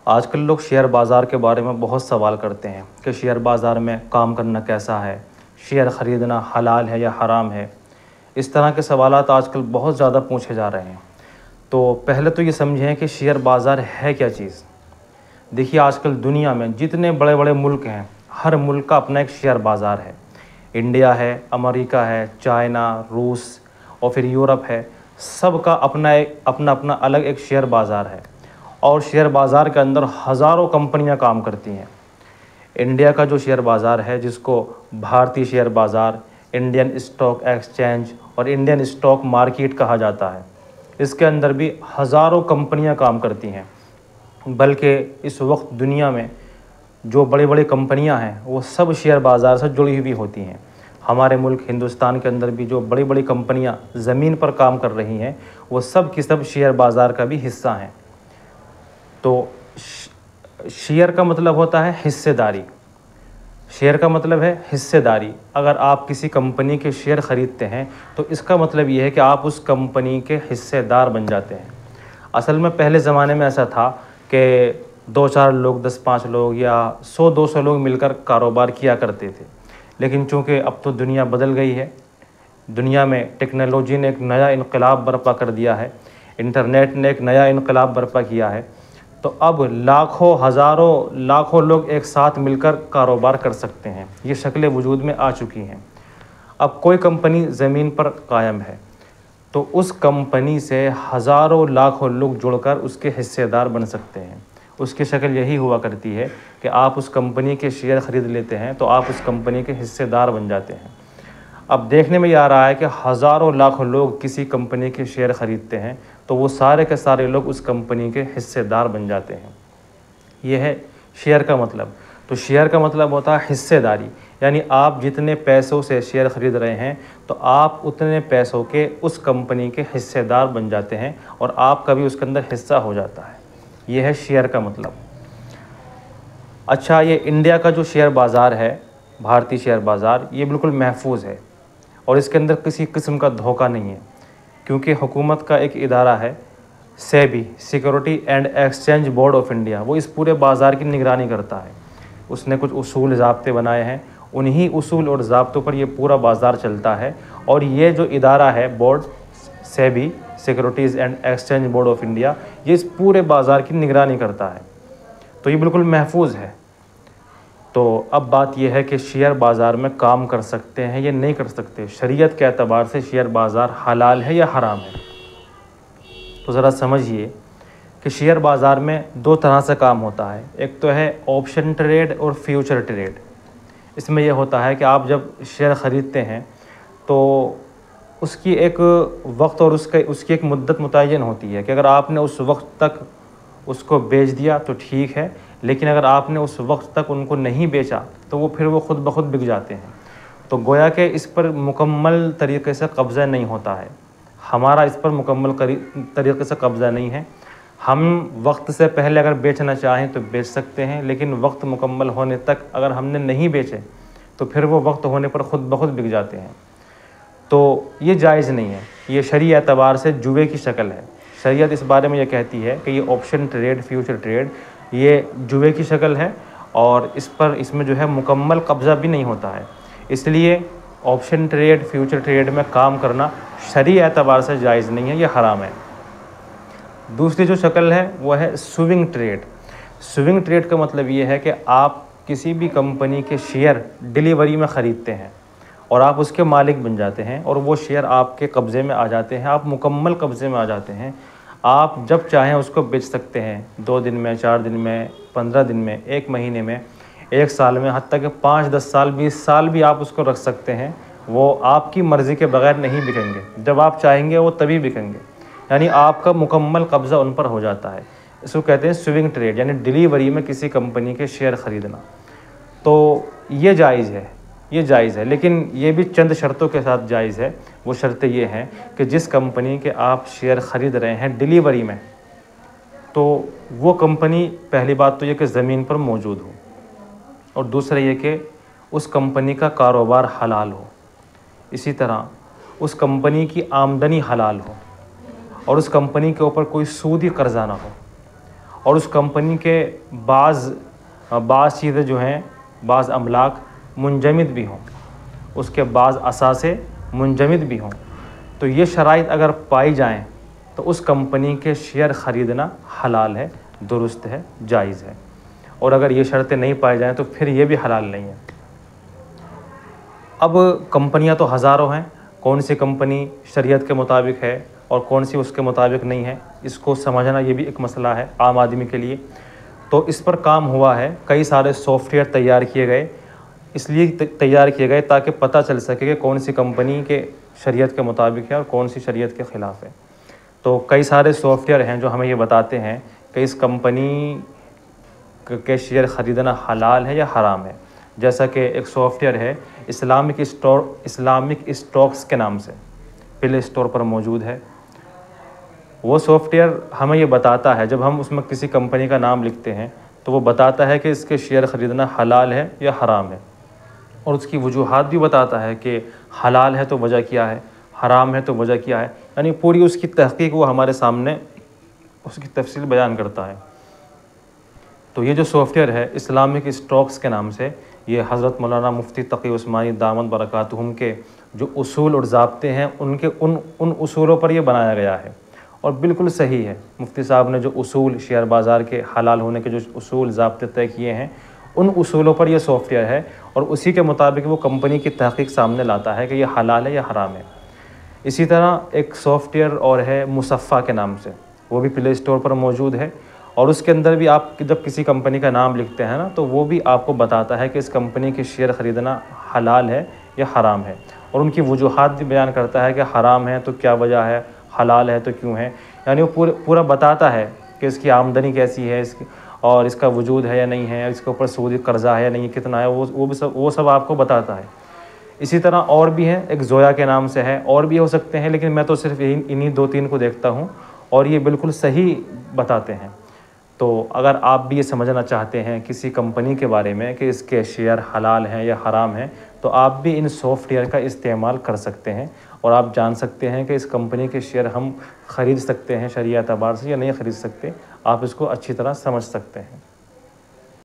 आजकल लोग शेयर बाज़ार के बारे में बहुत सवाल करते हैं कि शेयर बाज़ार में काम करना कैसा है, शेयर ख़रीदना हलाल है या हराम है। इस तरह के सवालात आजकल बहुत ज़्यादा पूछे जा रहे हैं। तो पहले तो ये समझें कि शेयर बाज़ार है क्या चीज़। देखिए, आजकल दुनिया में जितने बड़े बड़े मुल्क हैं, हर मुल्क का अपना एक शेयर बाज़ार है। इंडिया है, अमेरिका है, चाइना, रूस और फिर यूरोप है। सबका अपना अपना अलग एक शेयर बाज़ार है और शेयर बाज़ार के अंदर हज़ारों कंपनियां काम करती हैं। इंडिया का जो शेयर बाज़ार है, जिसको भारतीय शेयर बाज़ार, इंडियन स्टॉक एक्सचेंज और इंडियन स्टॉक मार्केट कहा जाता है, इसके अंदर भी हज़ारों कंपनियां काम करती हैं। बल्कि इस वक्त दुनिया में जो बड़ी बड़ी कंपनियां हैं वो सब शेयर बाज़ार से जुड़ी हुई होती हैं। हमारे मुल्क हिंदुस्तान के अंदर भी जो बड़ी बड़ी कंपनियां ज़मीन पर काम कर रही हैं वो सब की सब शेयर बाज़ार का भी हिस्सा हैं। तो शेयर का मतलब होता है हिस्सेदारी। शेयर का मतलब है हिस्सेदारी। अगर आप किसी कंपनी के शेयर ख़रीदते हैं तो इसका मतलब ये है कि आप उस कंपनी के हिस्सेदार बन जाते हैं। असल में पहले ज़माने में ऐसा था कि 2-4 लोग, 10-5 लोग या 100-200 लोग मिलकर कारोबार किया करते थे। लेकिन चूँकि अब तो दुनिया बदल गई है, दुनिया में टेक्नोलॉजी ने एक नया इनकलाब बर्पा कर दिया है, इंटरनेट ने एक नया इनकलाब बर्पा किया है। तो अब लाखों, हज़ारों, लाखों लोग एक साथ मिलकर कारोबार कर सकते हैं। ये शक्लें वजूद में आ चुकी हैं। अब कोई कंपनी ज़मीन पर कायम है तो उस कंपनी से हज़ारों, लाखों लोग जुड़कर उसके हिस्सेदार बन सकते हैं। उसकी शक्ल यही हुआ करती है कि आप उस कंपनी के शेयर ख़रीद लेते हैं तो आप उस कंपनी के हिस्सेदार बन जाते हैं। अब देखने में ये आ रहा है कि हज़ारों, लाखों लोग किसी कंपनी के शेयर ख़रीदते हैं तो वो सारे के सारे लोग उस कंपनी के हिस्सेदार बन जाते हैं। ये है शेयर का मतलब। तो शेयर का मतलब होता है हिस्सेदारी, यानी आप जितने पैसों से शेयर ख़रीद रहे हैं तो आप उतने पैसों के उस कंपनी के हिस्सेदार बन जाते हैं और आपका भी उसके अंदर हिस्सा हो जाता है। ये है शेयर का मतलब। अच्छा, ये इंडिया का जो शेयर बाज़ार है, भारतीय शेयर बाज़ार, ये बिल्कुल महफूज है और इसके अंदर किसी किस्म का धोखा नहीं है, क्योंकि हुकूमत का एक इदारा है SEBI, security and exchange board of India, वो इस पूरे बाज़ार की निगरानी करता है। उसने कुछ उसूल ज़ाब्ते बनाए हैं, उन्हीं उसूल और ज़ाब्तों पर ये पूरा बाज़ार चलता है। और ये जो इदारा है, board, SEBI, securities and exchange board of India, ये इस पूरे बाज़ार की निगरानी करता है। तो ये बिल्कुल महफूज है। तो अब बात यह है कि शेयर बाज़ार में काम कर सकते हैं या नहीं कर सकते। शरीयत के एतबार से शेयर बाज़ार हलाल है या हराम है। तो ज़रा समझिए कि शेयर बाज़ार में दो तरह से काम होता है। एक तो है ऑप्शन ट्रेड और फ्यूचर ट्रेड। इसमें यह होता है कि आप जब शेयर ख़रीदते हैं तो उसकी एक वक्त और उसकी एक मुद्दत मुतय्यन होती है कि अगर आपने उस वक्त तक उसको बेच दिया तो ठीक है, लेकिन अगर आपने उस वक्त तक उनको नहीं बेचा तो वो खुद ब खुद बिक जाते हैं। तो गोया कि इस पर मुकम्मल तरीके से कब्ज़ा नहीं होता है। हमारा इस पर मुकम्मल तरीके से कब्ज़ा नहीं है। हम वक्त से पहले अगर बेचना चाहें तो बेच सकते हैं, लेकिन वक्त मुकम्मल होने तक अगर हमने नहीं बेचे तो फिर वो वक्त होने पर खुद ब खुद बिक जाते हैं। तो ये जायज़ नहीं है। ये शरई एतबार से जुए की शक्ल है। शरीयत इस बारे में ये कहती है कि ये ऑप्शन ट्रेड, फ्यूचर ट्रेड, ये जुए की शक्ल है और इसमें जो है मुकम्मल कब्ज़ा भी नहीं होता है। इसलिए ऑप्शन ट्रेड, फ्यूचर ट्रेड में काम करना शरई एतबार से जायज़ नहीं है, ये हराम है। दूसरी जो शक्ल है वो है स्विंग ट्रेड। स्विंग ट्रेड का मतलब ये है कि आप किसी भी कंपनी के शेयर डिलीवरी में ख़रीदते हैं और आप उसके मालिक बन जाते हैं और वो शेयर आपके कब्ज़े में आ जाते हैं, आप मुकम्मल कब्ज़े में आ जाते हैं। आप जब चाहें उसको बेच सकते हैं, 2 दिन में, 4 दिन में, 15 दिन में, 1 महीने में, 1 साल में, हत्ता कि 5, 10 साल, 20 साल भी आप उसको रख सकते हैं। वो आपकी मर्ज़ी के बगैर नहीं बिकेंगे। जब आप चाहेंगे वो तभी बिकेंगे, यानी आपका मुकम्मल कब्ज़ा उन पर हो जाता है। इसको कहते हैं स्विंग ट्रेड, यानी डिलीवरी में किसी कंपनी के शेयर ख़रीदना। तो ये जायज़ है, ये जायज़ है, लेकिन ये भी चंद शर्तों के साथ जायज़ है। वो शर्तें ये हैं कि जिस कंपनी के आप शेयर ख़रीद रहे हैं डिलीवरी में, तो वो कंपनी, पहली बात तो ये कि ज़मीन पर मौजूद हो और दूसरा ये कि उस कंपनी का कारोबार हलाल हो। इसी तरह उस कंपनी की आमदनी हलाल हो और उस कंपनी के ऊपर कोई सूदी कर्जा ना हो और उस कंपनी के बाज़ चीज़ें जो हैं, बाज़ अमलाक मुंजमद भी हों, उसके बाज़ असासे मुंजमद भी हों, तो ये शराइत अगर पाई जाएं तो उस कंपनी के शेयर ख़रीदना हलाल है, दुरुस्त है, जायज़ है। और अगर ये शर्तें नहीं पाई जाएं तो फिर ये भी हलाल नहीं है। अब कंपनियां तो हज़ारों हैं, कौन सी कंपनी शरीयत के मुताबिक है और कौन सी उसके मुताबिक नहीं है, इसको समझना ये भी एक मसला है आम आदमी के लिए। तो इस पर काम हुआ है, कई सारे सॉफ्टवेयर तैयार किए गए, इसलिए तैयार किए गए ताकि पता चल सके कि कौन सी कंपनी के शरीयत के मुताबिक है और कौन सी शरीयत के ख़िलाफ़ है। तो कई सारे सॉफ्टवेयर हैं जो हमें ये बताते हैं कि इस कंपनी के शेयर ख़रीदना हलाल है या हराम है। जैसा कि एक सॉफ्टवेयर है इस्लामिक स्टॉक्स के नाम से, प्ले स्टोर पर मौजूद है। वो सॉफ्टवेयर हमें ये बताता है, जब हम उसमें किसी कंपनी का नाम लिखते हैं तो वो बताता है कि इसके शेयर ख़रीदना हलाल है या हराम है, और उसकी वजूहात भी बताता है कि हलाल है तो वजह क्या है, हराम है तो वजह क्या है, यानी पूरी उसकी तहक़ीक़ वो हमारे सामने उसकी तफसील बयान करता है। तो ये जो सॉफ्टवेयर है इस्लामिक स्टॉक्स के नाम से, ये हज़रत मौलाना मुफ्ती तक़ी उस्मानी दामद बरकातुहुम के जो उसूल और ज़ाब्ते हैं उनके उन उसूलों पर ये बनाया गया है और बिल्कुल सही है। मुफ्ती साहब ने जो उसूल शेयर बाज़ार के हलाल होने के जो उसूल ज़ाब्ते तय किए हैं, उन उसूलों पर यह सॉफ्टवेयर है और उसी के मुताबिक वो कंपनी की तहक़ीक़ सामने लाता है कि यह हलाल है या हराम है। इसी तरह एक सॉफ्टवेयर और है मुसफ़ा के नाम से, वो भी प्ले स्टोर पर मौजूद है, और उसके अंदर भी आप जब किसी कंपनी का नाम लिखते हैं ना, तो वो भी आपको बताता है कि इस कंपनी के शेयर ख़रीदना हलाल है या हराम है, और उनकी वजूहात भी बयान करता है कि हराम है तो क्या वजह है, हलाल है तो क्यों है। यानी वो पूरा बताता है कि इसकी आमदनी कैसी है, इसकी और इसका वजूद है या नहीं है, इसके ऊपर सूदी कर्ज़ा है या नहीं, कितना है, वो सब आपको बताता है। इसी तरह और भी हैं, एक ज़ोया के नाम से है, और भी हो सकते हैं, लेकिन मैं तो सिर्फ इन्हीं 2-3 को देखता हूँ और ये बिल्कुल सही बताते हैं। तो अगर आप भी ये समझना चाहते हैं किसी कंपनी के बारे में कि इसके शेयर हलाल हैं या हराम हैं, तो आप भी इन सॉफ्टवेयर का इस्तेमाल कर सकते हैं और आप जान सकते हैं कि इस कंपनी के शेयर हम ख़रीद सकते हैं शरीयत एतबार से या नहीं ख़रीद सकते। आप इसको अच्छी तरह समझ सकते हैं।